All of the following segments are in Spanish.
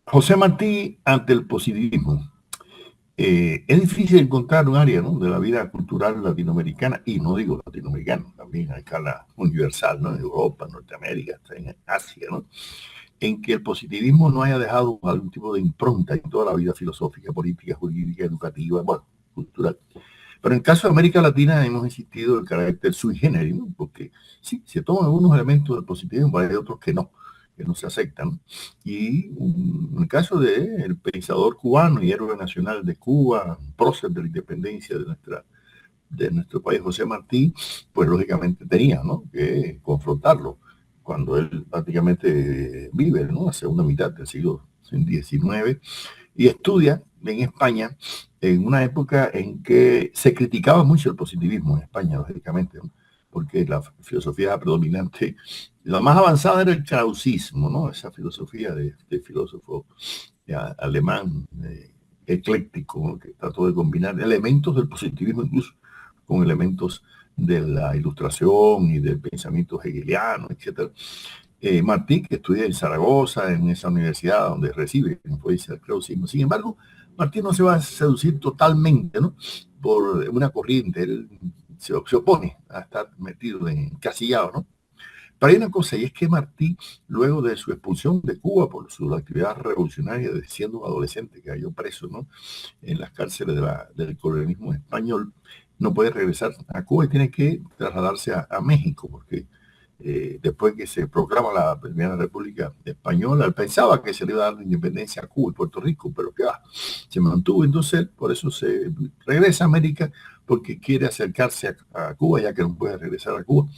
José Martí ante el positivismo. Es difícil encontrar un área, ¿no?, de la vida cultural latinoamericana, y no digo latinoamericana, también a escala universal, ¿no?, en Europa, Norteamérica, hasta en Asia, ¿no?, en que el positivismo no haya dejado algún tipo de impronta en toda la vida filosófica, política, jurídica, educativa, bueno, cultural. Pero en el caso de América Latina hemos insistido en el carácter sui generis, ¿no?, porque sí, se toman algunos elementos del positivismo, pero hay otros que no se aceptan. Y en el caso del pensador cubano y héroe nacional de Cuba, prócer de la independencia de nuestro país, José Martí, pues lógicamente tenía, ¿no?, que confrontarlo cuando él prácticamente vive, ¿no?, la segunda mitad del siglo XIX y estudia en España en una época en que se criticaba mucho el positivismo en España, lógicamente, ¿no?, porque la filosofía predominante, la más avanzada era el krausismo, ¿no?, esa filosofía de filósofo alemán ecléctico, ¿no?, que trató de combinar elementos del positivismo incluso con elementos de la ilustración y del pensamiento hegeliano, etcétera. Martí, que estudia en Zaragoza, en esa universidad donde recibe influencia del krausismo. Sin embargo, Martí no se va a seducir totalmente, ¿no?, por una corriente. Él se opone a estar metido encasillado, ¿no? Pero hay una cosa, y es que Martí, luego de su expulsión de Cuba por su actividad revolucionaria, de siendo un adolescente que cayó preso, ¿no?, en las cárceles del colonialismo español, no puede regresar a Cuba y tiene que trasladarse a México, porque después que se proclama la Primera República Española, él pensaba que se le iba a dar la independencia a Cuba y Puerto Rico, pero que va, se mantuvo. Entonces, por eso se regresa a América, porque quiere acercarse a Cuba, ya que no puede regresar a Cuba,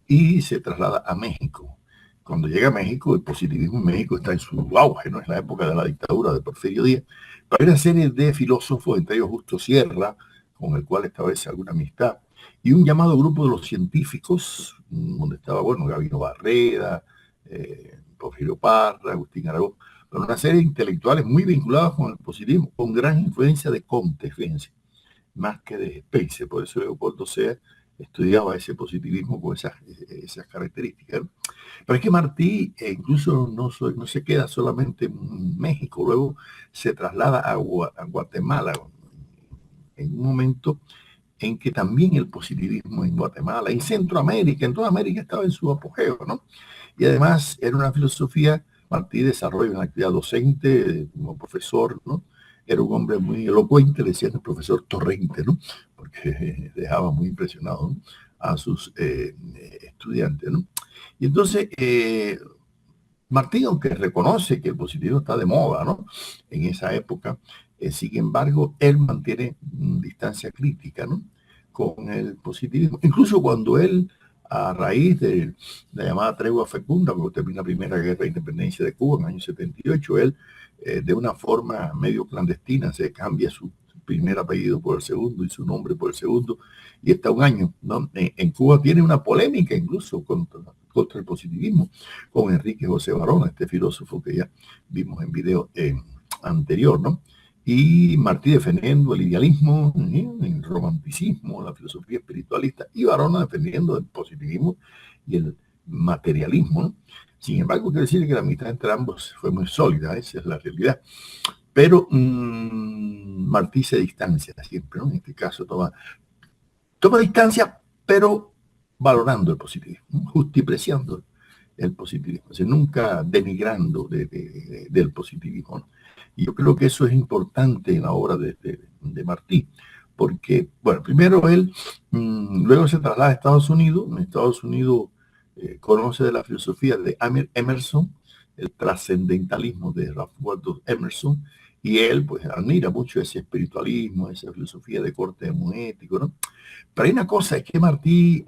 y se traslada a México. Cuando llega a México, el positivismo en México está en su auge, ¿no? Es la época de la dictadura de Porfirio Díaz. Pero hay una serie de filósofos, entre ellos Justo Sierra, con el cual establece alguna amistad, y un llamado grupo de los científicos, donde estaba, bueno, Gabino Barreda, Porfirio Parra, Agustín Aragón, pero una serie de intelectuales muy vinculados con el positivismo, con gran influencia de Comte, fíjense, más que de Spencer. Por eso Leopoldo Sea estudiaba ese positivismo con esas características, ¿no? Pero es que Martí incluso no se queda solamente en México, luego se traslada a Guatemala, en un momento en que también el positivismo en Guatemala, en Centroamérica, en toda América estaba en su apogeo, ¿no? Y además era una filosofía. Martí desarrolla una actividad docente como profesor, ¿no? Era un hombre muy elocuente, le decían el profesor Torrente, ¿no?, porque dejaba muy impresionado, ¿no?, a sus estudiantes, ¿no? Y entonces, Martí, aunque reconoce que el positivismo está de moda, ¿no?, en esa época, sin embargo, él mantiene distancia crítica, ¿no?, con el positivismo. Incluso cuando él, a raíz de la llamada tregua fecunda, cuando termina la primera guerra de independencia de Cuba en el año 78, él, de una forma medio clandestina, se cambia su primer apellido por el segundo y su nombre por el segundo, y está un año, ¿no?, en Cuba. Tiene una polémica incluso contra el positivismo con Enrique José Barona, este filósofo que ya vimos en video anterior, ¿no? Y Martí defendiendo el idealismo, el romanticismo, la filosofía espiritualista, y Barona defendiendo el positivismo y el materialismo, ¿no? Sin embargo, quiero decir que la amistad entre ambos fue muy sólida, esa es la realidad. Pero Martí se distancia siempre, ¿no? En este caso toma distancia, pero valorando el positivismo, justipreciando el positivismo, o sea, nunca denigrando del positivismo, ¿no? Y yo creo que eso es importante en la obra de Martí, porque, bueno, primero él luego se traslada a Estados Unidos. En Estados Unidos conoce de la filosofía de Emerson, el trascendentalismo de Ralph Waldo Emerson, y él pues admira mucho ese espiritualismo, esa filosofía de corte demonético, ¿no? Pero hay una cosa, es que Martí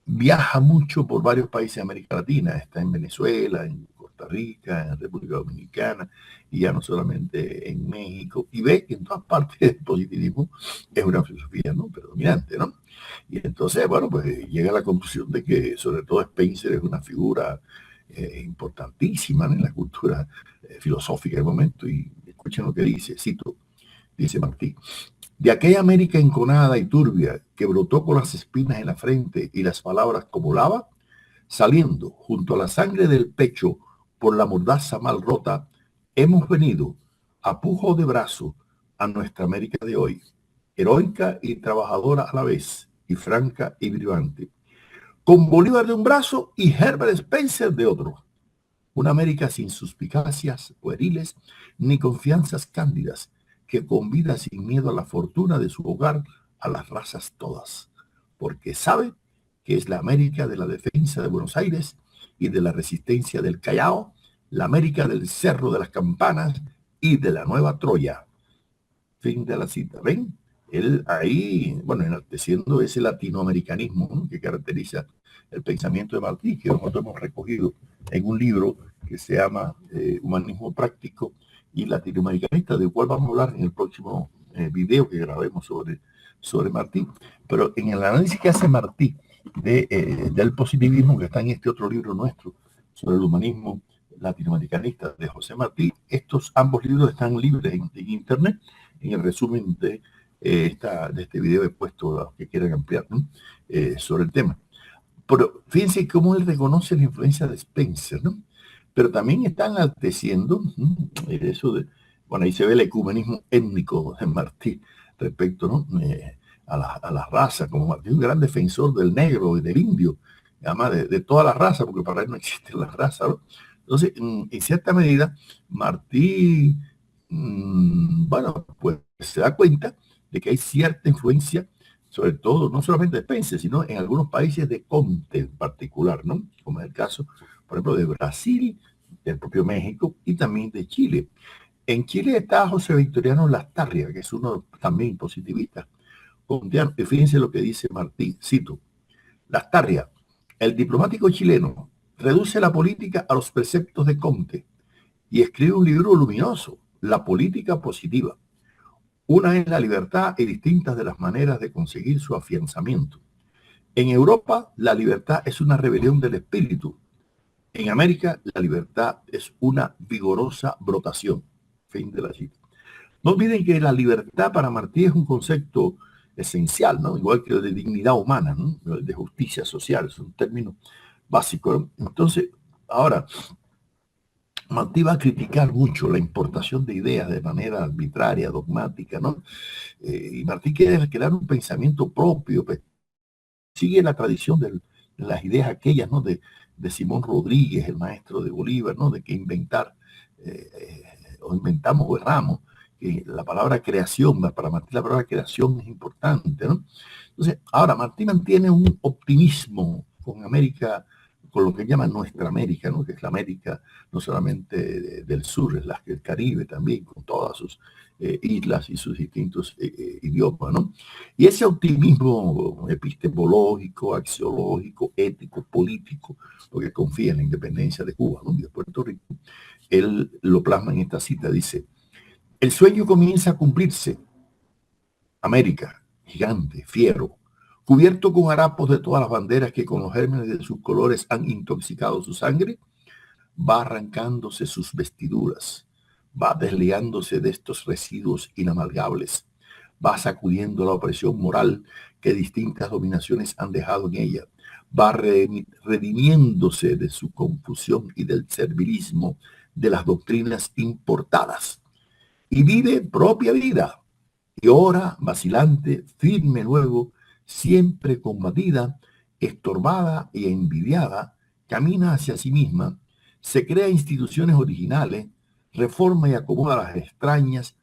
viaja mucho por varios países de América Latina. Está en Venezuela, en Costa Rica, en República Dominicana, y ya no solamente en México, y ve que en todas partes el positivismo es una filosofía, ¿no?, predominante, ¿no? Y entonces, bueno, pues llega a la conclusión de que sobre todo Spencer es una figura importantísima, ¿no?, en la cultura filosófica del momento. Y escuchen lo que dice, cito, dice Martí: de aquella América enconada y turbia que brotó con las espinas en la frente y las palabras como lava, saliendo junto a la sangre del pecho por la mordaza mal rota, hemos venido a pujo de brazo a nuestra América de hoy, heroica y trabajadora a la vez, y franca y brillante, con Bolívar de un brazo y Herbert Spencer de otro. Una América sin suspicacias pueriles ni confianzas cándidas, que convida sin miedo a la fortuna de su hogar a las razas todas, porque sabe que es la América de la defensa de Buenos Aires y de la resistencia del Callao, la América del Cerro de las Campanas y de la Nueva Troya. Fin de la cita. ¿Ven? Él ahí, bueno, enalteciendo ese latinoamericanismo, ¿no?, que caracteriza el pensamiento de Martí, que nosotros hemos recogido en un libro que se llama Humanismo Práctico y Latinoamericanista, del cual vamos a hablar en el próximo video que grabemos sobre Martí. Pero en el análisis que hace Martí del positivismo, que está en este otro libro nuestro, sobre el humanismo latinoamericanista de José Martí, estos ambos libros están libres en internet. En el resumen de este video he puesto a los que quieran ampliar, ¿no?, sobre el tema. Pero fíjense cómo él reconoce la influencia de Spencer, ¿no? Pero también están enalteciendo eso de, bueno, ahí se ve el ecumenismo étnico de Martí respecto, ¿no?, a la raza, como Martí, un gran defensor del negro y del indio, además de toda la raza, porque para él no existe la raza, ¿no? Entonces, en cierta medida, Martí, bueno, pues se da cuenta de que hay cierta influencia, sobre todo, no solamente de Spencer, sino en algunos países de Comte en particular, ¿no? Como es el caso, por ejemplo, de Brasil, del propio México y también de Chile. En Chile está José Victoriano Lastarria, que es uno también positivista comteano. Y fíjense lo que dice Martí, cito: Lastarria, el diplomático chileno, reduce la política a los preceptos de Comte y escribe un libro luminoso, La política positiva. Una es la libertad y distintas de las maneras de conseguir su afianzamiento. En Europa, la libertad es una rebelión del espíritu. En América, la libertad es una vigorosa brotación. Fin de la cita. No olviden que la libertad para Martí es un concepto esencial, ¿no? Igual que el de dignidad humana, ¿no?, el de justicia social, es un término básico, ¿no? Entonces, ahora, Martí va a criticar mucho la importación de ideas de manera arbitraria, dogmática, ¿no? Y Martí quiere crear un pensamiento propio, pues, sigue la tradición de las ideas aquellas, ¿no?, de Simón Rodríguez, el maestro de Bolívar, ¿no?, de que inventar, o inventamos o erramos, que la palabra creación, para Martí la palabra creación es importante, ¿no? Entonces, ahora Martí mantiene un optimismo con América, con lo que llama nuestra América, ¿no?, que es la América no solamente del sur, es el Caribe también, con todas sus islas y sus distintos idiomas, ¿no? Y ese optimismo epistemológico, axiológico, ético, político, porque confía en la independencia de Cuba, ¿no?, y de Puerto Rico, él lo plasma en esta cita, dice: el sueño comienza a cumplirse. América, gigante, fiero, cubierto con harapos de todas las banderas que con los gérmenes de sus colores han intoxicado su sangre, va arrancándose sus vestiduras, va desligándose de estos residuos inamalgables, va sacudiendo la opresión moral que distintas dominaciones han dejado en ella, va redimiéndose de su confusión y del servilismo de las doctrinas importadas, y vive propia vida, y ora vacilante, firme luego, siempre combatida, estorbada y envidiada, camina hacia sí misma, se crea instituciones originales, reforma y acomoda las extrañas,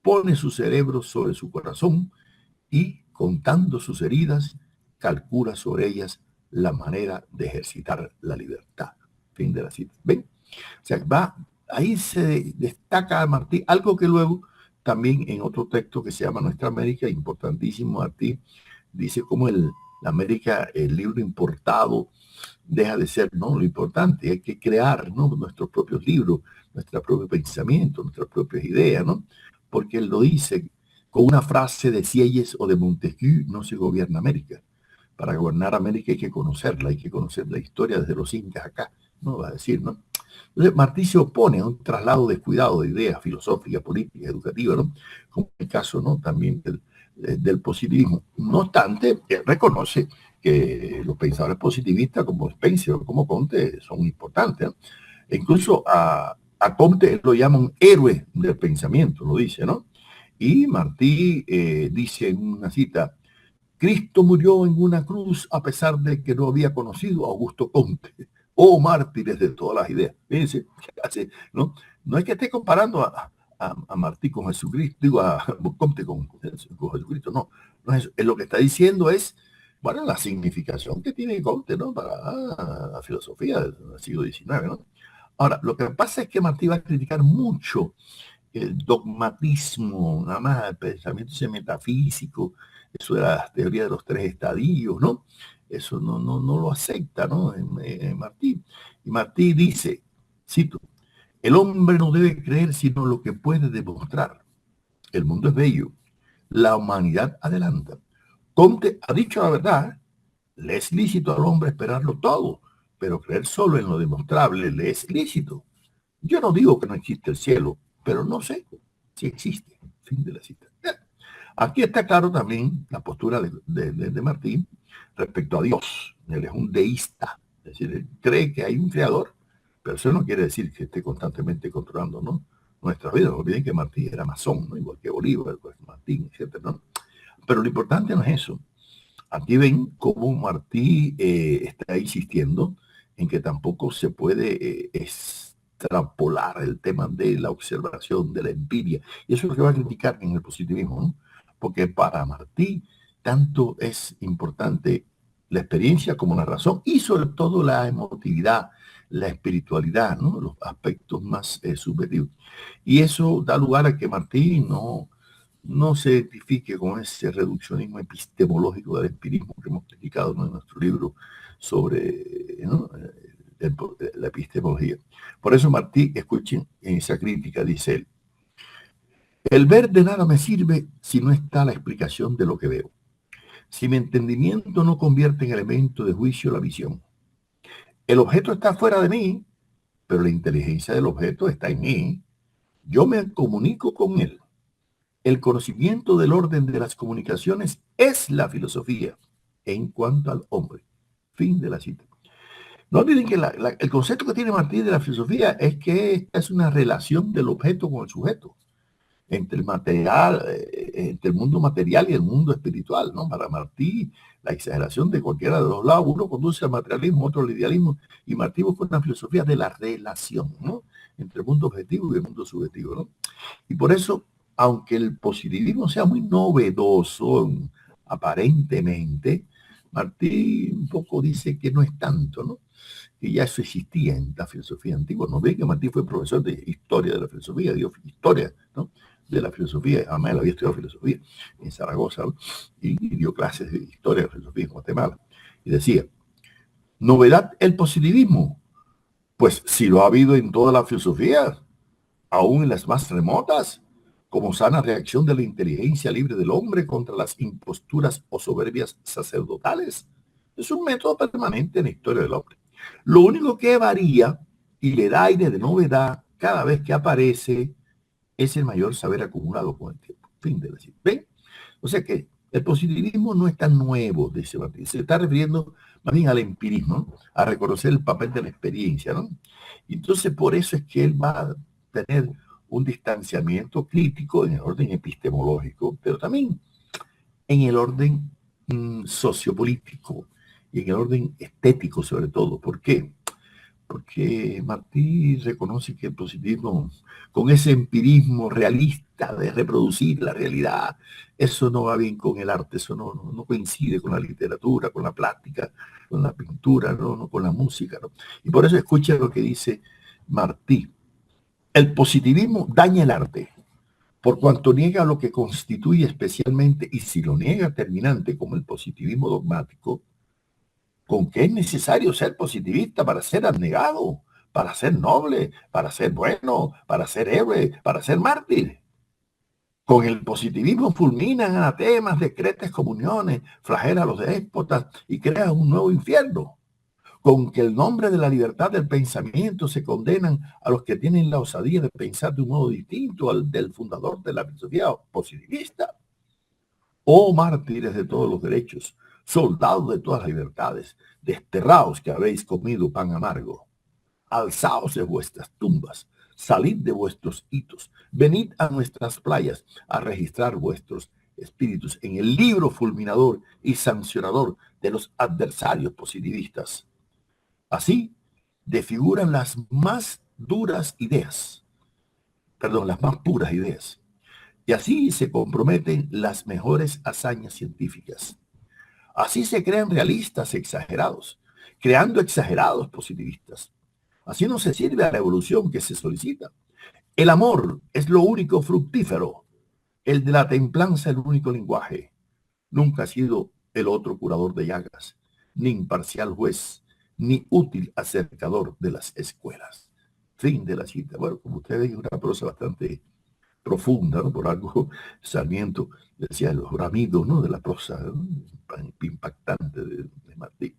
pone su cerebro sobre su corazón y, contando sus heridas, calcula sobre ellas la manera de ejercitar la libertad. Fin de la cita. ¿Ven? O sea, ahí se destaca a Martí, algo que luego también en otro texto que se llama Nuestra América, importantísimo, Martí dice cómo la América, el libro importado, deja de ser, ¿no?, lo importante. Hay que crear, ¿no?, nuestros propios libros, nuestro propio pensamiento, nuestras propias ideas, ¿no? Porque él lo dice con una frase de Sieyes o de Montesquieu: no se gobierna América. Para gobernar América hay que conocerla, hay que conocer la historia desde los incas acá, ¿no? Va a decir, ¿no? Entonces, Martí se opone a un traslado descuidado de ideas filosóficas, políticas, educativas, ¿no?, como el caso, ¿no?, también del positivismo. No obstante, reconoce que los pensadores positivistas como Spencer o como Comte son importantes, ¿no? E incluso a A Comte lo llama un héroe del pensamiento, lo dice, ¿no? Y Martí dice en una cita, Cristo murió en una cruz a pesar de que no había conocido a Augusto Comte. Oh, mártires de todas las ideas. Fíjense, ¿no? No es que esté comparando a Martí con Jesucristo, digo a Comte con Jesucristo, no. No es eso. Lo que está diciendo es, bueno, la significación que tiene Comte, ¿no? Para la filosofía del siglo XIX, ¿no? Ahora, lo que pasa es que Martí va a criticar mucho el dogmatismo, nada más el pensamiento ese metafísico, eso de la teoría de los tres estadios, ¿no? Eso no lo acepta, ¿no? En Martí. Y Martí dice, cito, el hombre no debe creer sino lo que puede demostrar. El mundo es bello. La humanidad adelanta. Comte ha dicho la verdad. Le es lícito al hombre esperarlo todo, pero creer solo en lo demostrable le es lícito. Yo no digo que no existe el cielo, pero no sé si existe. Fin de la cita. Aquí está claro también la postura de Martín respecto a Dios. Él es un deísta, es decir, él cree que hay un creador, pero eso no quiere decir que esté constantemente controlando, ¿no? Nuestra vida. No olviden que Martín era masón, ¿no? Igual que Bolívar, igual que Martín, etcétera, ¿no? Pero lo importante no es eso. Aquí ven cómo Martí está insistiendo en que tampoco se puede extrapolar el tema de la observación, de la empiria. Y eso es lo que va a criticar en el positivismo, ¿no? Porque para Martí tanto es importante la experiencia como la razón y sobre todo la emotividad, la espiritualidad, ¿no? Los aspectos más subjetivos. Y eso da lugar a que Martí no se identifique con ese reduccionismo epistemológico del empirismo que hemos criticado, ¿no?, en nuestro libro sobre, ¿no?, la epistemología. Por eso Martí, escuchen en esa crítica, dice él, el ver de nada me sirve si no está la explicación de lo que veo. Si mi entendimiento no convierte en elemento de juicio la visión. El objeto está fuera de mí, pero la inteligencia del objeto está en mí. Yo me comunico con él. El conocimiento del orden de las comunicaciones es la filosofía en cuanto al hombre. Fin de la cita. No olviden que el concepto que tiene Martí de la filosofía es que esta es una relación del objeto con el sujeto, entre el material, entre el mundo material y el mundo espiritual, ¿no? Para Martí, la exageración de cualquiera de los lados, uno conduce al materialismo, otro al idealismo, y Martí busca una filosofía de la relación, ¿no?, entre el mundo objetivo y el mundo subjetivo, ¿no? Y por eso, aunque el positivismo sea muy novedoso, aparentemente, Martí un poco dice que no es tanto, ¿no? Que ya eso existía en la filosofía antigua. No ve que Martí fue profesor de historia de la filosofía, dio historia, ¿no?, de la filosofía. Además, él había estudiado filosofía en Zaragoza, ¿no?, y dio clases de historia de la filosofía en Guatemala. Y decía, ¿novedad el positivismo? Pues si lo ha habido en toda la filosofía, aún en las más remotas, como sana reacción de la inteligencia libre del hombre contra las imposturas o soberbias sacerdotales. Es un método permanente en la historia del hombre. Lo único que varía y le da aire de novedad cada vez que aparece es el mayor saber acumulado con el tiempo. Fin de decir. ¿Ven? O sea que el positivismo no es tan nuevo, dice Martín. Se está refiriendo más bien al empirismo, ¿no?, a reconocer el papel de la experiencia, ¿no? Y entonces por eso es que él va a tener un distanciamiento crítico en el orden epistemológico, pero también en el orden sociopolítico y en el orden estético sobre todo. ¿Por qué? Porque Martí reconoce que el positivismo, con ese empirismo realista de reproducir la realidad, eso no va bien con el arte, eso no coincide con la literatura, con la plástica, con la pintura, no con la música, ¿no? Y por eso escucha lo que dice Martí. El positivismo daña el arte, por cuanto niega lo que constituye especialmente, y si lo niega terminante, como el positivismo dogmático, con que es necesario ser positivista para ser abnegado, para ser noble, para ser bueno, para ser héroe, para ser mártir. Con el positivismo fulminan anatemas, decretas comuniones, flagela a los déspotas y crea un nuevo infierno. Con que el nombre de la libertad del pensamiento se condenan a los que tienen la osadía de pensar de un modo distinto al del fundador de la filosofía positivista. Oh mártires de todos los derechos, soldados de todas las libertades, desterraos que habéis comido pan amargo, alzaos de vuestras tumbas, salid de vuestros hitos, venid a nuestras playas a registrar vuestros espíritus en el libro fulminador y sancionador de los adversarios positivistas. Así desfiguran las más duras ideas, perdón, las más puras ideas. Y así se comprometen las mejores hazañas científicas. Así se crean realistas exagerados, creando exagerados positivistas. Así no se sirve a la evolución que se solicita. El amor es lo único fructífero, el de la templanza el único lenguaje. Nunca ha sido el otro curador de llagas, ni imparcial juez, ni útil acercador de las escuelas. Fin de la cita. Bueno, como ustedes ven, una prosa bastante profunda, ¿no? Por algo Sarmiento decía los bramidos, ¿no? De la prosa, ¿no? Impactante de Martí.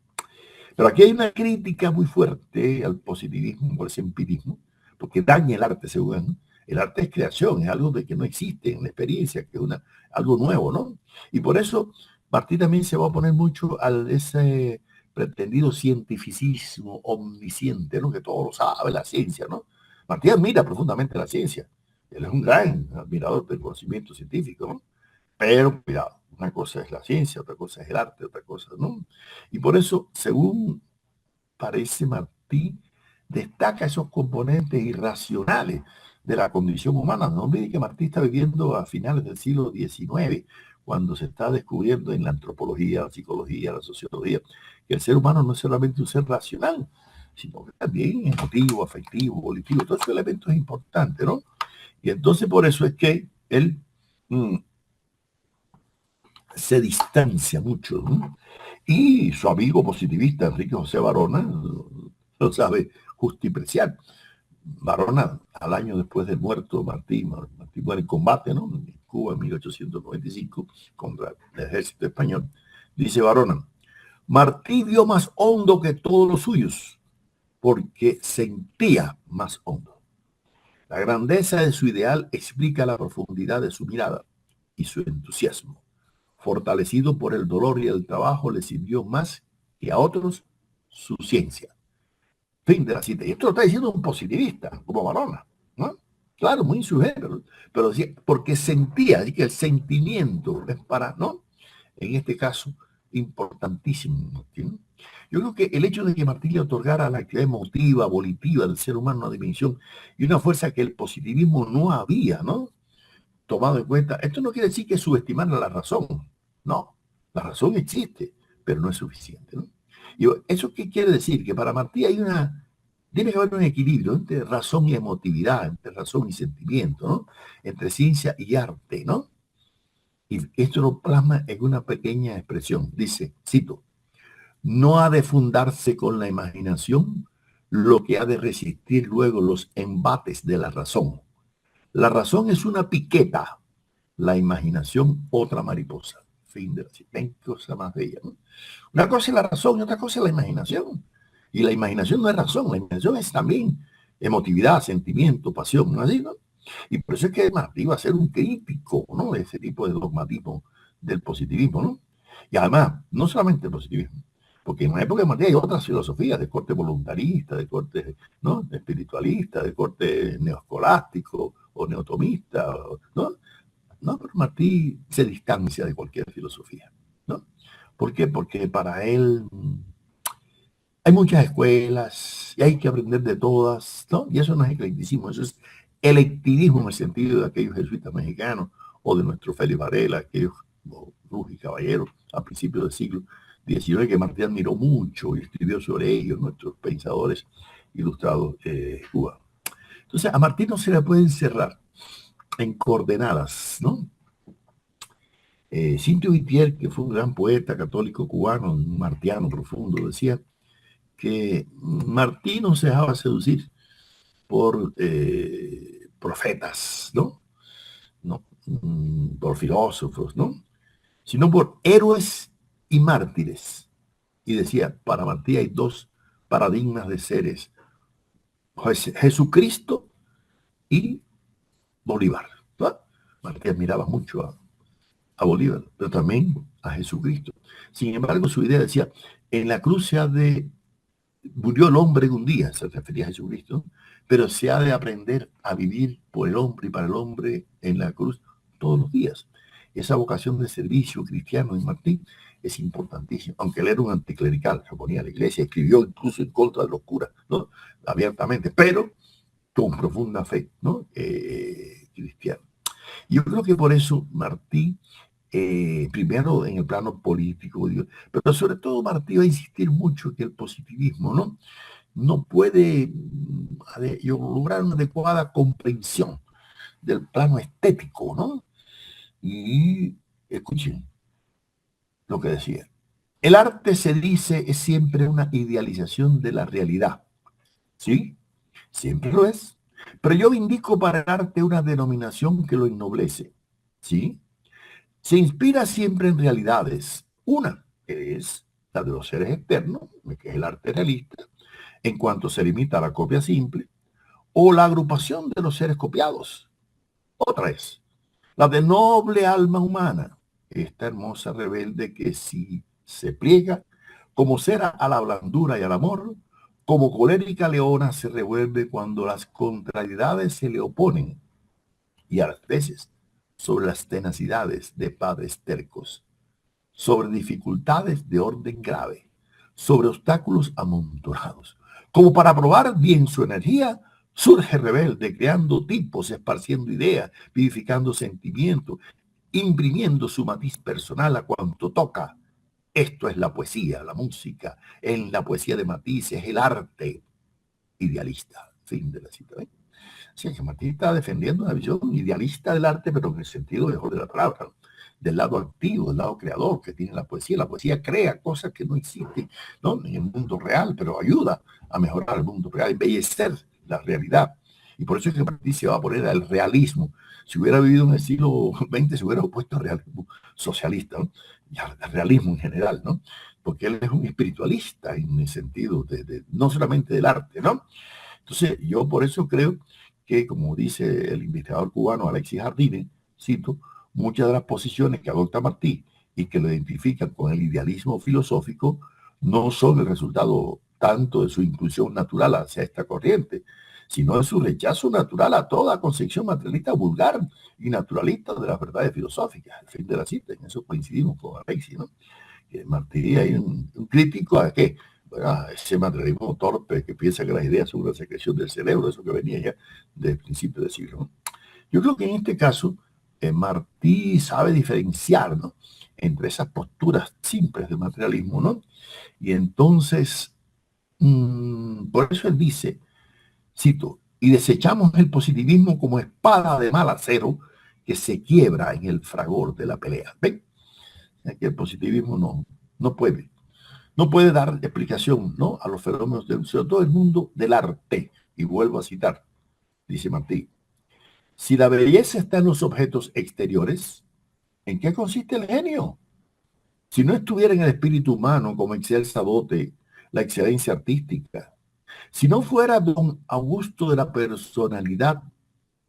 Pero aquí hay una crítica muy fuerte al positivismo, al empirismo, porque daña el arte, según, ¿no? El arte es creación, es algo de que no existe en la experiencia, que es algo nuevo, ¿no? Y por eso Martí también se va a oponer mucho a ese pretendido cientificismo omnisciente, ¿no? Que todo lo sabe, la ciencia, ¿no? Martí admira profundamente la ciencia. Él es un gran admirador del conocimiento científico, ¿no? Pero cuidado, una cosa es la ciencia, otra cosa es el arte, otra cosa, ¿no? Y por eso, según parece Martí, destaca esos componentes irracionales de la condición humana. No olvide que Martí está viviendo a finales del siglo XIX, cuando se está descubriendo en la antropología, la psicología, la sociología, que el ser humano no es solamente un ser racional, sino que también emotivo, afectivo, volitivo, todos esos elementos importantes, ¿no? Y entonces por eso es que él se distancia mucho, ¿no? Y su amigo positivista, Enrique José Varona, lo sabe justipreciar. Varona, al año después de muerto Martí muere en combate, ¿no? En Cuba en 1895 contra el ejército español. Dice Varona, Martí vio más hondo que todos los suyos, porque sentía más hondo. La grandeza de su ideal explica la profundidad de su mirada y su entusiasmo. Fortalecido por el dolor y el trabajo, le sirvió más que a otros su ciencia. Fin de la cita. Y esto lo está diciendo un positivista, como Varona, ¿no? Claro, muy insurgente, pero decía, porque sentía, así que el sentimiento es para, ¿no? En este caso, importantísimo, ¿no? Yo creo que el hecho de que Martí le otorgara la actividad emotiva, volitiva del ser humano una dimensión y una fuerza que el positivismo no había, ¿no? Tomado en cuenta, esto no quiere decir que subestimar la razón, no, la razón existe, pero no es suficiente, ¿no? Y ¿eso qué quiere decir? Que para Martí tiene que haber un equilibrio entre razón y emotividad, entre razón y sentimiento, ¿no? Entre ciencia y arte, ¿no? Y esto lo plasma en una pequeña expresión. Dice, cito, no ha de fundarse con la imaginación lo que ha de resistir luego los embates de la razón. La razón es una piqueta, la imaginación otra mariposa. Fin de la cita. ¿Ven qué cosa más bella, ¿no? Una cosa es la razón y otra cosa es la imaginación. Y la imaginación no es razón, la imaginación es también emotividad, sentimiento, pasión, ¿no? Así, ¿no? Y por eso es que Martí va a ser un crítico, ¿no? De ese tipo de dogmatismo del positivismo, ¿no? Y además, no solamente el positivismo, porque en la época de Martí hay otras filosofías de corte voluntarista, de corte, ¿no? Espiritualista, de corte neoescolástico o neotomista, ¿no? No, pero Martí se distancia de cualquier filosofía, ¿no? ¿Por qué? Porque para él hay muchas escuelas y hay que aprender de todas, ¿no? Y eso no es eclecticismo, eso es electivismo en el sentido de aquellos jesuitas mexicanos o de nuestro Félix Varela, aquellos Ruz y Caballero a principios del siglo XIX, que Martí admiró mucho y escribió sobre ellos, nuestros pensadores ilustrados cubanos. Entonces, a Martí no se le puede encerrar en coordenadas, ¿no? Cintio Vitier, que fue un gran poeta católico cubano, un martiano profundo, decía que Martí no se dejaba seducir por profetas, ¿no? ¿No? Por filósofos, ¿no? Sino por héroes y mártires. Y decía, para Martí hay dos paradigmas de seres, Jesucristo y Bolívar, ¿no? Martí admiraba mucho a Bolívar, pero también a Jesucristo. Sin embargo, su idea decía, en la cruz murió el hombre en un día, se refería a Jesucristo, pero se ha de aprender a vivir por el hombre y para el hombre en la cruz todos los días. Esa vocación de servicio cristiano en Martí es importantísima, aunque él era un anticlerical, se oponía a la iglesia, escribió incluso en contra de los curas, ¿no? Abiertamente, pero con profunda fe, ¿no? Cristiana. Yo creo que por eso Martí, primero en el plano político, pero sobre todo Martí va a insistir mucho en que el positivismo, ¿no? No puede lograr una adecuada comprensión del plano estético, ¿no? Y escuchen lo que decía. El arte, se dice, es siempre una idealización de la realidad. ¿Sí? Siempre lo es. Pero yo indico para el arte una denominación que lo ennoblece. ¿Sí? Se inspira siempre en realidades. Una que es la de los seres externos, que es el arte realista, en cuanto se limita a la copia simple, o la agrupación de los seres copiados. Otra es la de noble alma humana, esta hermosa rebelde que si se pliega como cera a la blandura y al amor, como colérica leona se revuelve cuando las contrariedades se le oponen, y a las veces sobre las tenacidades de padres tercos, sobre dificultades de orden grave, sobre obstáculos amontonados. Como para probar bien su energía, surge rebelde, creando tipos, esparciendo ideas, vivificando sentimientos, imprimiendo su matiz personal a cuanto toca. Esto es la poesía, la música. En la poesía de Matisse es el arte idealista. Fin de la cita. ¿Eh? Sí, que Matisse está defendiendo una visión idealista del arte, pero en el sentido mejor de la palabra, ¿no? Del lado activo, del lado creador que tiene la poesía. La poesía crea cosas que no existen, ¿no? En el mundo real, pero ayuda a mejorar el mundo real, embellecer la realidad. Y por eso es que Matisse se va a poner al realismo. Si hubiera vivido en el siglo XX, se hubiera opuesto al realismo socialista, ¿no? Y al realismo en general, ¿no? Porque él es un espiritualista en el sentido no solamente del arte, ¿no? Entonces, yo por eso creo que, como dice el investigador cubano Alexis Jardine, cito, muchas de las posiciones que adopta Martí y que lo identifican con el idealismo filosófico no son el resultado tanto de su inclusión natural hacia esta corriente, sino de su rechazo natural a toda concepción materialista vulgar y naturalista de las verdades filosóficas. Al fin de la cita, en eso coincidimos con Alexis, ¿no? Que Martí hay un crítico a qué, ese materialismo torpe que piensa que las ideas son una secreción del cerebro, eso que venía ya del principio del siglo, ¿no? Yo creo que en este caso Martí sabe diferenciar, ¿no?, entre esas posturas simples del materialismo, ¿no? Y entonces, por eso él dice, cito, y desechamos el positivismo como espada de mal acero que se quiebra en el fragor de la pelea. ¿Ven? Aquí el positivismo no puede dar explicación, ¿no?, a los fenómenos sobre todo el mundo del arte. Y vuelvo a citar, dice Martí, si la belleza está en los objetos exteriores, ¿en qué consiste el genio? Si no estuviera en el espíritu humano como excelsa dote, la excelencia artística, si no fuera don Augusto de la personalidad,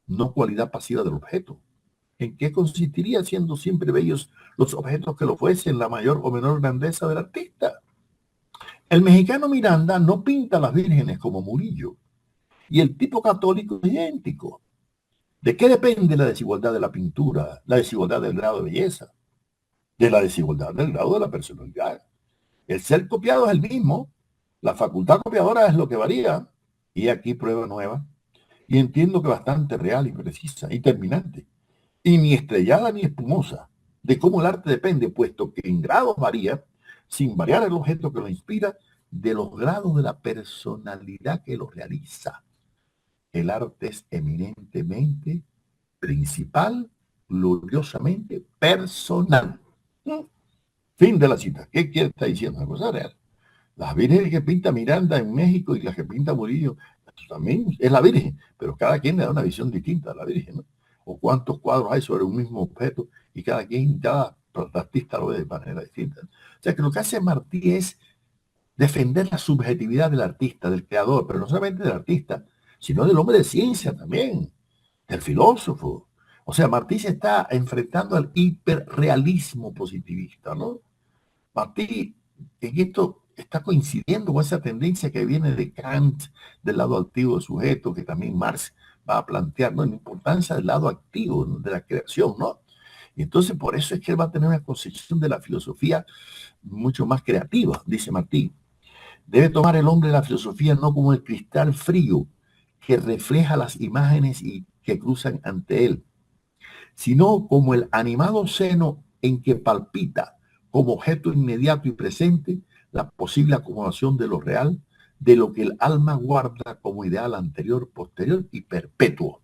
no cualidad pasiva del objeto, ¿en qué consistiría siendo siempre bellos los objetos que lo fuesen, la mayor o menor grandeza del artista? El mexicano Miranda no pinta a las vírgenes como Murillo, y el tipo católico es idéntico. ¿De qué depende la desigualdad de la pintura, la desigualdad del grado de belleza? De la desigualdad del grado de la personalidad. El ser copiado es el mismo, la facultad copiadora es lo que varía, y aquí prueba nueva, y entiendo que bastante real y precisa y terminante, y ni estrellada ni espumosa, de cómo el arte depende, puesto que en grados varía, sin variar el objeto que lo inspira, de los grados de la personalidad que lo realiza. El arte es eminentemente principal, gloriosamente personal. Fin de la cita. ¿Qué quiere estar diciendo? Una cosa real. Las vírgenes que pinta Miranda en México y las que pinta Murillo, también es la Virgen, pero cada quien le da una visión distinta a la Virgen, ¿no? O cuántos cuadros hay sobre un mismo objeto y cada artista lo ve de manera distinta. O sea que lo que hace Martí es defender la subjetividad del artista, del creador, pero no solamente del artista, sino del hombre de ciencia también, del filósofo. O sea, Martí se está enfrentando al hiperrealismo positivista, ¿no? Martí en esto está coincidiendo con esa tendencia que viene de Kant, del lado activo del sujeto, que también Marx va a plantear, ¿no? La importancia del lado activo, ¿no? De la creación, ¿no? Y entonces por eso es que él va a tener una concepción de la filosofía mucho más creativa, dice Martí. Debe tomar el hombre la filosofía no como el cristal frío que refleja las imágenes y que cruzan ante él, sino como el animado seno en que palpita como objeto inmediato y presente la posible acomodación de lo real, de lo que el alma guarda como ideal anterior, posterior y perpetuo.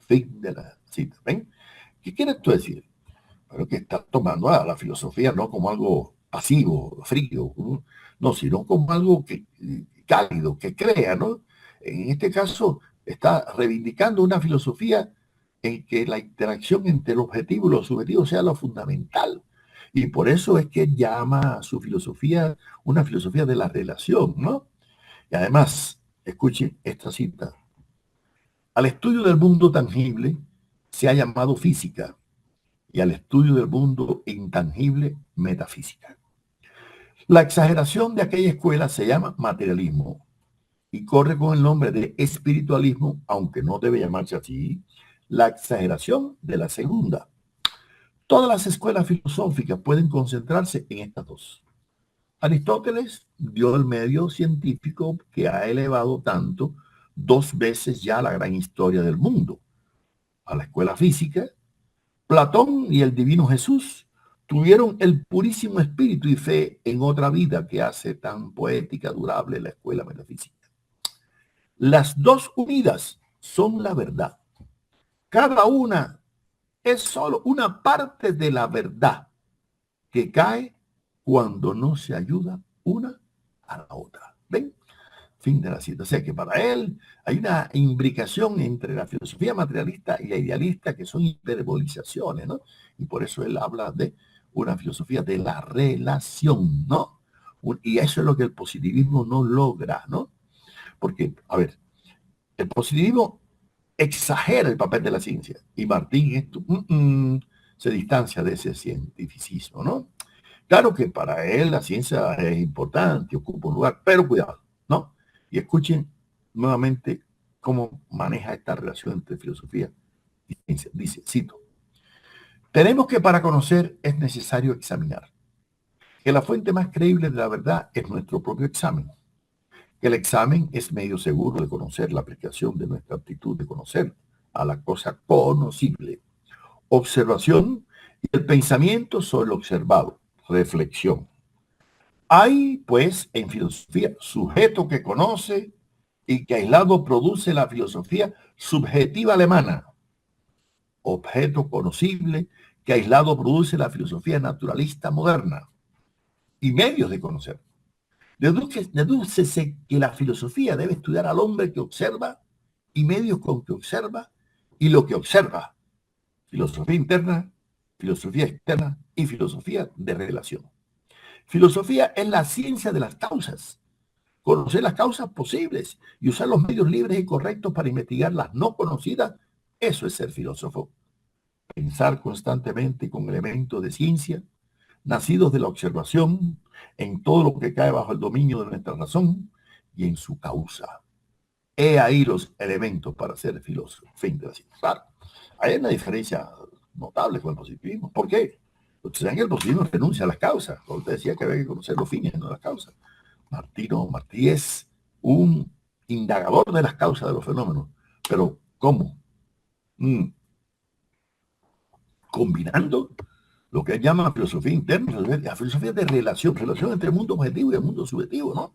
Fin de la cita. ¿Ven? ¿Qué quieres tú decir? Pero que está tomando a la filosofía no como algo pasivo, frío, no, sino como algo que, cálido, que crea, ¿no? En este caso, está reivindicando una filosofía en que la interacción entre el objetivo y lo subjetivo sea lo fundamental. Y por eso es que llama a su filosofía una filosofía de la relación, ¿no? Y además, escuchen esta cita. Al estudio del mundo tangible se ha llamado física y al estudio del mundo intangible metafísica. La exageración de aquella escuela se llama materialismo y corre con el nombre de espiritualismo, aunque no debe llamarse así, la exageración de la segunda. Todas las escuelas filosóficas pueden concentrarse en estas dos. Aristóteles dio el medio científico que ha elevado tanto 2 veces ya la gran historia del mundo. A la escuela física, Platón y el divino Jesús tuvieron el purísimo espíritu y fe en otra vida que hace tan poética, durable la escuela metafísica. Las dos unidas son la verdad. Cada una es solo una parte de la verdad que cae cuando no se ayuda una a la otra. ¿Ven? Fin de la cita. O sea que para él hay una imbricación entre la filosofía materialista y la idealista que son hiperbolizaciones, ¿no? Y por eso él habla de una filosofía de la relación, ¿no? Y eso es lo que el positivismo no logra, ¿no? Porque, a ver, el positivismo exagera el papel de la ciencia y Martín esto, se distancia de ese cientificismo, ¿no? Claro que para él la ciencia es importante, ocupa un lugar, pero cuidado, ¿no? Y escuchen nuevamente cómo maneja esta relación entre filosofía y ciencia. Dice, cito, tenemos que para conocer es necesario examinar, que la fuente más creíble de la verdad es nuestro propio examen, que el examen es medio seguro de conocer la aplicación de nuestra aptitud de conocer a la cosa conocible, observación y el pensamiento sobre lo observado, reflexión. Hay, pues, en filosofía, sujeto que conoce y que aislado produce la filosofía subjetiva alemana, objeto conocible que aislado produce la filosofía naturalista moderna y medios de conocer. Dedúcese que la filosofía debe estudiar al hombre que observa y medios con que observa y lo que observa. Filosofía interna, filosofía externa y filosofía de relación. Filosofía es la ciencia de las causas. Conocer las causas posibles y usar los medios libres y correctos para investigar las no conocidas, eso es ser filósofo. Pensar constantemente con elementos de ciencia, nacidos de la observación, en todo lo que cae bajo el dominio de nuestra razón y en su causa. He ahí los elementos para ser filósofo. Fin de la cita. Claro, hay una diferencia notable con el positivismo. ¿Por qué? Ustedes saben que el positivismo renuncia a las causas. Usted decía que había que conocer los fines, no las causas. Martí es un indagador de las causas de los fenómenos. Pero, ¿cómo? Combinando lo que él llama filosofía interna, la filosofía de relación entre el mundo objetivo y el mundo subjetivo, ¿no?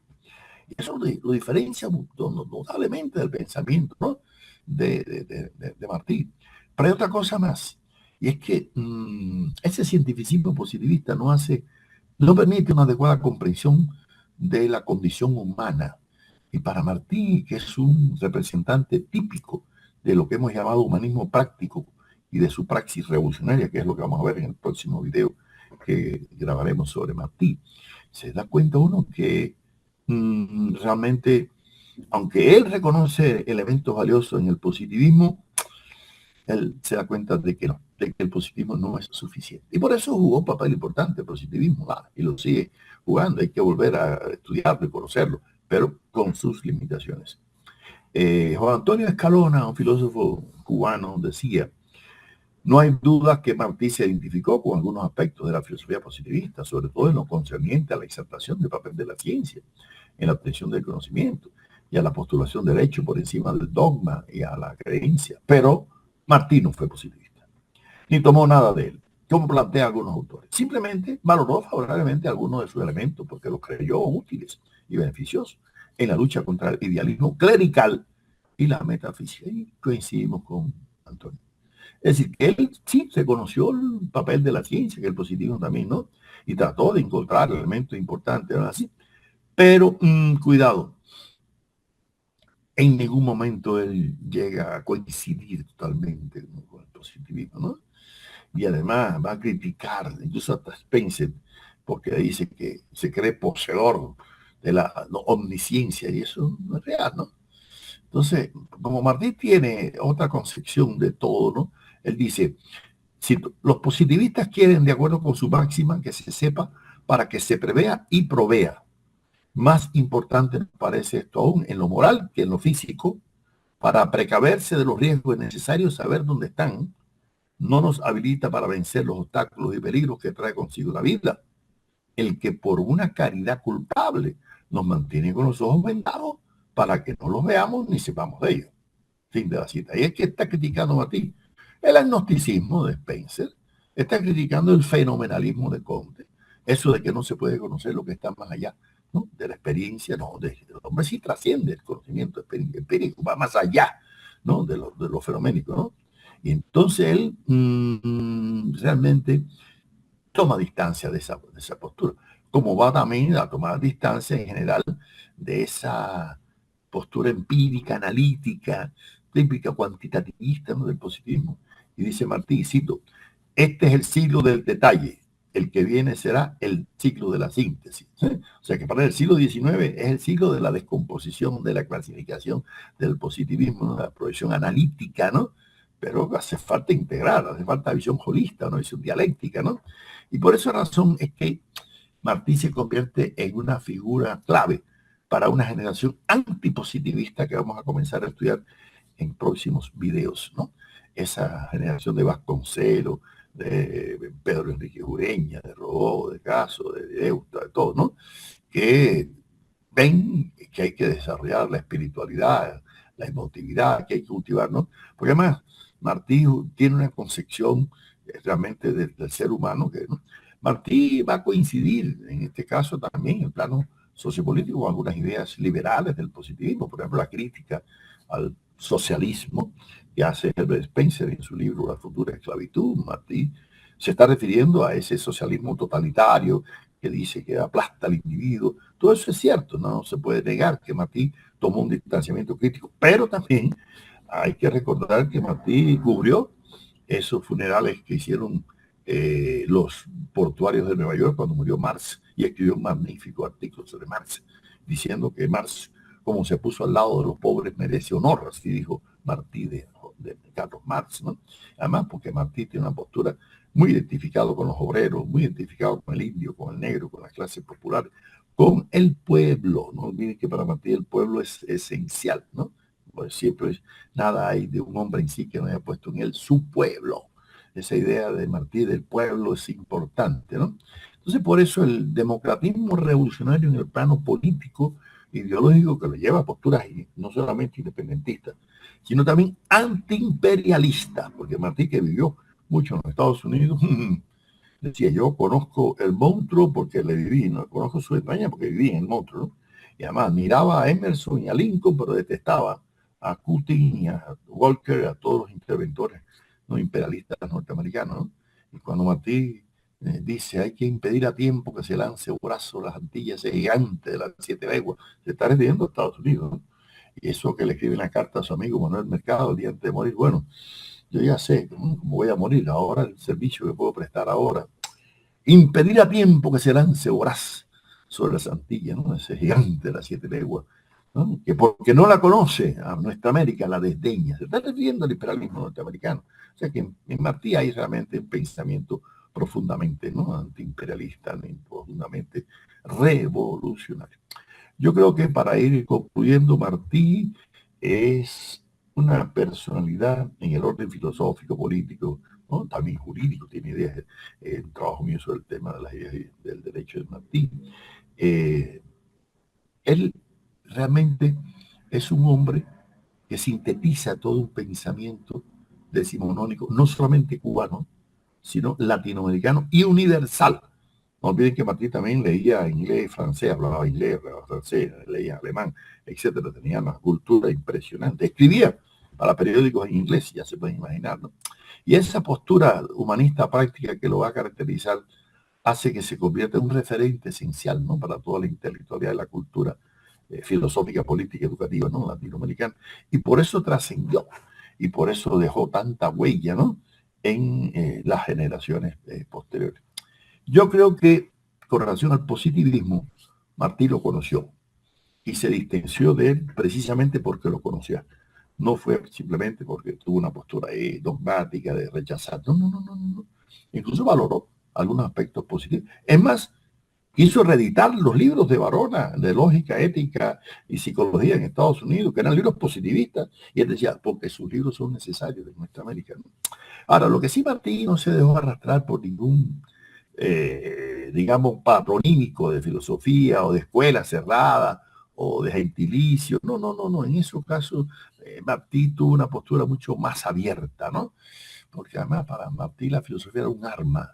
Y eso lo diferencia notablemente del pensamiento, ¿no? de Martí. Pero hay otra cosa más, y es que ese cientificismo positivista no permite una adecuada comprensión de la condición humana. Y para Martí, que es un representante típico de lo que hemos llamado humanismo práctico y de su praxis revolucionaria, que es lo que vamos a ver en el próximo video que grabaremos sobre Martí, se da cuenta uno que realmente, aunque él reconoce elementos valiosos en el positivismo, él se da cuenta de que no. de que el positivismo no es suficiente. Y por eso jugó un papel importante el positivismo, y lo sigue jugando. Hay que volver a estudiarlo y conocerlo, pero con sus limitaciones. Juan Antonio Escalona, un filósofo cubano, decía: no hay duda que Martí se identificó con algunos aspectos de la filosofía positivista, sobre todo en lo concerniente a la exaltación del papel de la ciencia, en la obtención del conocimiento y a la postulación del hecho por encima del dogma y a la creencia. Pero Martí no fue positivista, ni tomó nada de él, como plantean algunos autores. Simplemente valoró favorablemente algunos de sus elementos porque los creyó útiles y beneficiosos en la lucha contra el idealismo clerical y la metafísica. Y coincidimos con Antonio. Es decir, que él sí se conoció el papel de la ciencia, que el positivismo también, ¿no? Y trató de encontrar elementos importantes, ¿no? Así. Pero, cuidado, en ningún momento él llega a coincidir totalmente, ¿no?, con el positivismo, ¿no? Y además va a criticar, incluso hasta Spencer, porque dice que se cree poseedor de la omnisciencia, y eso no es real, ¿no? Entonces, como Martí tiene otra concepción de todo, ¿no? Él dice: si los positivistas quieren, de acuerdo con su máxima, que se sepa para que se prevea y provea. Más importante me parece esto aún en lo moral que en lo físico. Para precaverse de los riesgos es necesario saber dónde están. No nos habilita para vencer los obstáculos y peligros que trae consigo la vida. El que por una caridad culpable nos mantiene con los ojos vendados para que no los veamos ni sepamos de ellos. Fin de la cita. Y es que está criticando a ti el agnosticismo de Spencer, está criticando el fenomenalismo de Comte, eso de que no se puede conocer lo que está más allá, ¿no?, de la experiencia. No, el hombre sí trasciende el conocimiento empírico, va más allá, ¿no?, de lo fenoménico, ¿no? Y entonces él realmente toma distancia de esa postura, como va también a tomar distancia en general de esa postura empírica, analítica, típica cuantitativista, ¿no?, del positivismo. Y dice Martí, cito: este es el siglo del detalle, el que viene será el siglo de la síntesis. ¿Sí? O sea que para el siglo XIX es el siglo de la descomposición, de la clasificación, del positivismo, ¿no?, de la proyección analítica, ¿no? Pero hace falta integrar, hace falta visión holista, ¿no?, visión dialéctica, ¿no? Y por esa razón es que Martí se convierte en una figura clave para una generación antipositivista que vamos a comenzar a estudiar en próximos videos, ¿no? Esa generación de Vasconcelos, de Pedro Enrique Ureña, de Rodó, de Caso, de Deuta, de todo, ¿no? Que ven que hay que desarrollar la espiritualidad, la emotividad, que hay que cultivar, ¿no? Porque además Martí tiene una concepción realmente del ser humano que, ¿no?, Martí va a coincidir en este caso también en el plano sociopolítico con algunas ideas liberales del positivismo, por ejemplo la crítica al socialismo que hace Herbert Spencer en su libro La futura esclavitud. Martí se está refiriendo a ese socialismo totalitario que dice que aplasta al individuo. Todo eso es cierto, no se puede negar que Martí tomó un distanciamiento crítico, pero también hay que recordar que Martí cubrió esos funerales que hicieron los portuarios de Nueva York cuando murió Marx, y escribió un magnífico artículo sobre Marx, diciendo que Marx, como se puso al lado de los pobres, merece honor, así dijo Martí de Carlos Marx, ¿no? Además, porque Martí tiene una postura muy identificado con los obreros, muy identificado con el indio, con el negro, con las clases populares, con el pueblo. No olviden que para Martí el pueblo es esencial, ¿no? Pues siempre nada hay de un hombre en sí que no haya puesto en él su pueblo. Esa idea de Martí del pueblo es importante, ¿no? Entonces, por eso el democratismo revolucionario en el plano político, ideológico, que lo lleva a posturas no solamente independentistas, sino también antiimperialistas, porque Martí, que vivió mucho en los Estados Unidos, decía: yo conozco el monstruo porque le viví, no conozco su España porque viví en el monstruo, ¿no? Y además miraba a Emerson y a Lincoln, pero detestaba a Cushing y a Walker, a todos los interventores no imperialistas norteamericanos, ¿no? Y cuando Martí dice: hay que impedir a tiempo que se lance un brazo las Antillas, ese gigante de las 7 leguas, se está refiriendo a Estados Unidos, ¿no? Y eso que le escribe una carta a su amigo Manuel Mercado el día antes de morir: bueno, yo ya sé cómo voy a morir, ahora el servicio que puedo prestar ahora, impedir a tiempo que se lance voraz sobre las Antillas, ¿no?, ese gigante de las 7 leguas, ¿no? Que porque no la conoce a nuestra América, la desdeña. Se está refiriendo al imperialismo norteamericano. O sea que en Martí hay realmente un pensamiento profundamente, ¿no?, antiimperialista, profundamente revolucionario. Yo creo que para ir concluyendo, Martí es una personalidad en el orden filosófico, político, ¿no?, también jurídico, tiene ideas, un trabajo mío sobre el tema de las ideas del derecho de Martí. Él realmente es un hombre que sintetiza todo un pensamiento decimonónico, no solamente cubano, sino latinoamericano y universal. No olviden que Martí también leía inglés, francés, hablaba inglés, hablaba francés, leía alemán, etcétera. Tenía una cultura impresionante. Escribía para periódicos en inglés, ya se pueden imaginar, ¿no? Y esa postura humanista práctica que lo va a caracterizar hace que se convierta en un referente esencial, ¿no?, para toda la intelectualidad de la cultura filosófica, política, educativa, ¿no?, latinoamericana. Y por eso trascendió y por eso dejó tanta huella, ¿no?, en las generaciones posteriores. Yo creo que con relación al positivismo, Martí lo conoció y se distanció de él precisamente porque lo conocía. No fue simplemente porque tuvo una postura dogmática de rechazar. No, no, no, no, no. Incluso valoró algunos aspectos positivos. Es más, quiso reeditar los libros de Barona, de lógica, ética y psicología en Estados Unidos, que eran libros positivistas. Y él decía, porque sus libros son necesarios en nuestra América, ¿no? Ahora, lo que sí Martí no se dejó arrastrar por ningún digamos, patronímico de filosofía o de escuela cerrada o de gentilicio. No, no, no, no. En esos casos, Martí tuvo una postura mucho más abierta, ¿no? Porque además para Martí la filosofía era un arma,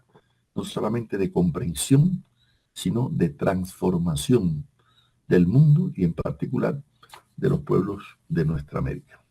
no solamente de comprensión, sino de transformación del mundo y en particular de los pueblos de nuestra América.